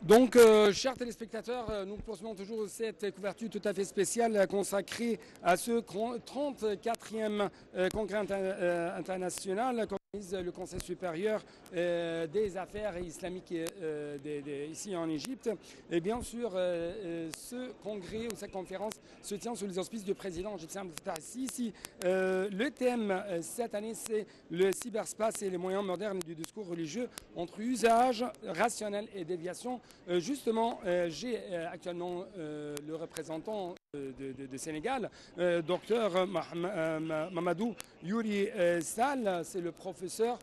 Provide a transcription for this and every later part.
Donc, chers téléspectateurs, nous poursuivons toujours cette couverture tout à fait spéciale consacrée à ce 34e congrès international qu'organise le Conseil supérieur des affaires islamiques ici en Égypte. Et bien sûr, ce congrès ou cette conférence se tient sous les auspices du président égyptien Abdel Fattah el-Sisi. Le thème cette année, c'est le cyberspace et les moyens modernes du discours religieux entre usage rationnel et déviation. Justement, j'ai actuellement le représentant de Sénégal, docteur Mamadou Youri Sall, c'est le professeur à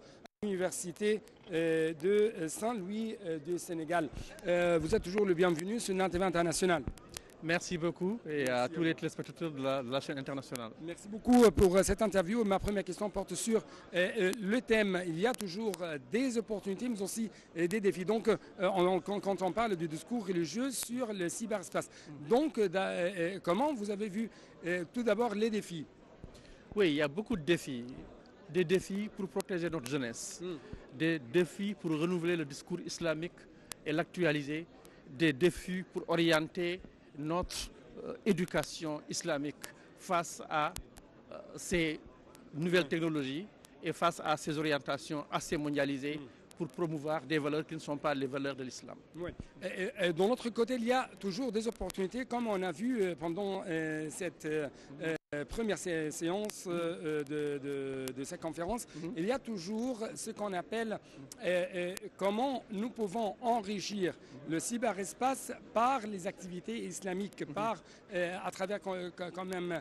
l'université de Saint-Louis du Sénégal. Vous êtes toujours le bienvenu sur NATV International. Merci beaucoup et à tous les téléspectateurs de la chaîne internationale. Merci beaucoup pour cette interview. Ma première question porte sur le thème. Il y a toujours des opportunités, mais aussi des défis. Donc, quand on parle du discours religieux sur le cyberspace, donc, comment vous avez vu tout d'abord les défis? Oui, il y a beaucoup de défis. Des défis pour protéger notre jeunesse, des défis pour renouveler le discours islamique et l'actualiser, des défis pour orienter notre éducation islamique face à ces nouvelles technologies et face à ces orientations assez mondialisées pour promouvoir des valeurs qui ne sont pas les valeurs de l'islam. Oui. Et de l'autre côté, il y a toujours des opportunités, comme on a vu pendant cette première séance de cette conférence. Il y a toujours ce qu'on appelle comment nous pouvons enrichir le cyberespace par les activités islamiques, à travers quand même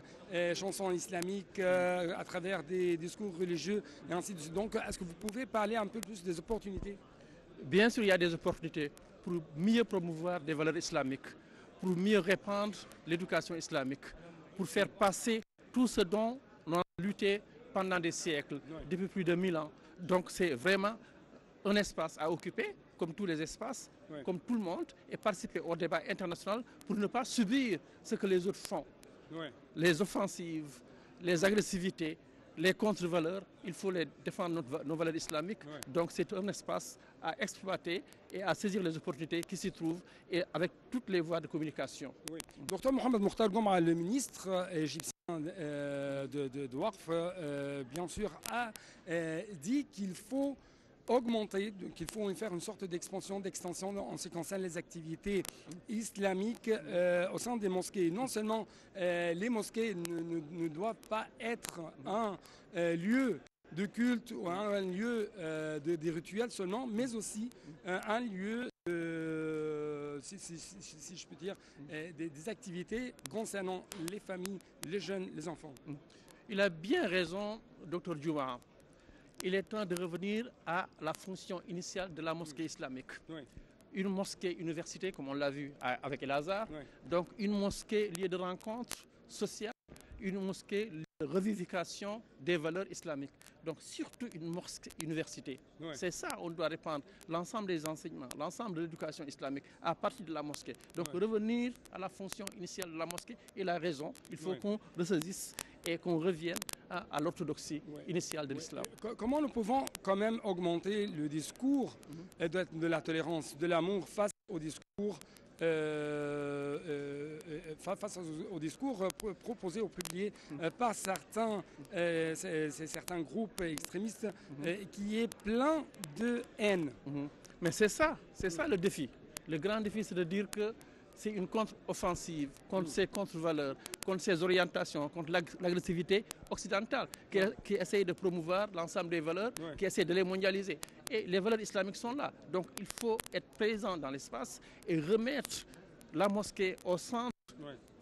chansons islamiques, à travers des discours religieux et ainsi de suite. Donc, est-ce que vous pouvez parler un peu plus des opportunités? Bien sûr, il y a des opportunités pour mieux promouvoir des valeurs islamiques, pour mieux répandre l'éducation islamique, pour faire passer tout ce dont on a lutté pendant des siècles, depuis plus de 1000 ans. Donc c'est vraiment un espace à occuper, comme tous les espaces, comme tout le monde, et participer au débat international pour ne pas subir ce que les autres font. Les offensives, les agressivités, les contre-valeurs, il faut les défendre nos valeurs islamiques. Donc c'est un espace à exploiter et à saisir les opportunités qui s'y trouvent et avec toutes les voies de communication. Docteur Mohamed Mokhtar Gouma, le ministre égyptien de Waqf, bien sûr, a dit qu'il faut augmenter, qu'il faut faire une sorte d'extension en ce qui concerne les activités islamiques au sein des mosquées. Non seulement les mosquées ne doivent pas être un lieu de culte ou un lieu de rituels seulement, mais aussi un lieu, si je peux dire, des activités concernant les familles, les jeunes, les enfants. Il a bien raison, Dr Djouma. Il est temps de revenir à la fonction initiale de la mosquée islamique. Une mosquée université, comme on l'a vu avec El-Azhar, donc une mosquée lieu de rencontre sociale, une mosquée lieu de revivification des valeurs islamiques. Donc surtout une mosquée université. C'est ça, on doit répandre l'ensemble des enseignements, l'ensemble de l'éducation islamique à partir de la mosquée. Donc revenir à la fonction initiale de la mosquée et la raison, il faut qu'on ressaisisse et qu'on revienne à l'orthodoxie initiale de l'islam. Comment nous pouvons quand même augmenter le discours de la tolérance, de l'amour face au discours proposés ou publiés par certains groupes extrémistes qui est plein de haine? Mais c'est ça le défi. Le grand défi, c'est de dire que c'est une contre-offensive contre ces contre-valeurs, contre ces orientations, contre l'agressivité occidentale qui essaye de promouvoir l'ensemble des valeurs, qui essaie de les mondialiser. Et les valeurs islamiques sont là. Donc il faut être présent dans l'espace et remettre la mosquée au centre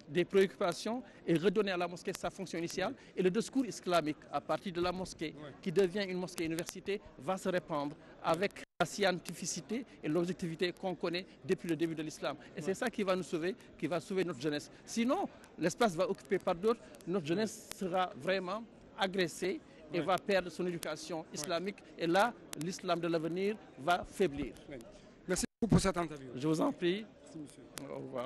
des préoccupations et redonner à la mosquée sa fonction initiale. Et le discours islamique, à partir de la mosquée, qui devient une mosquée université, va se répandre avec la scientificité et l'objectivité qu'on connaît depuis le début de l'islam. Et c'est ça qui va nous sauver, qui va sauver notre jeunesse. Sinon, l'espace va occupé par d'autres, notre jeunesse sera vraiment agressée et va perdre son éducation islamique. Et là, l'islam de l'avenir va faiblir. Merci beaucoup pour cette interview. Je vous en prie. Merci, monsieur. Au revoir.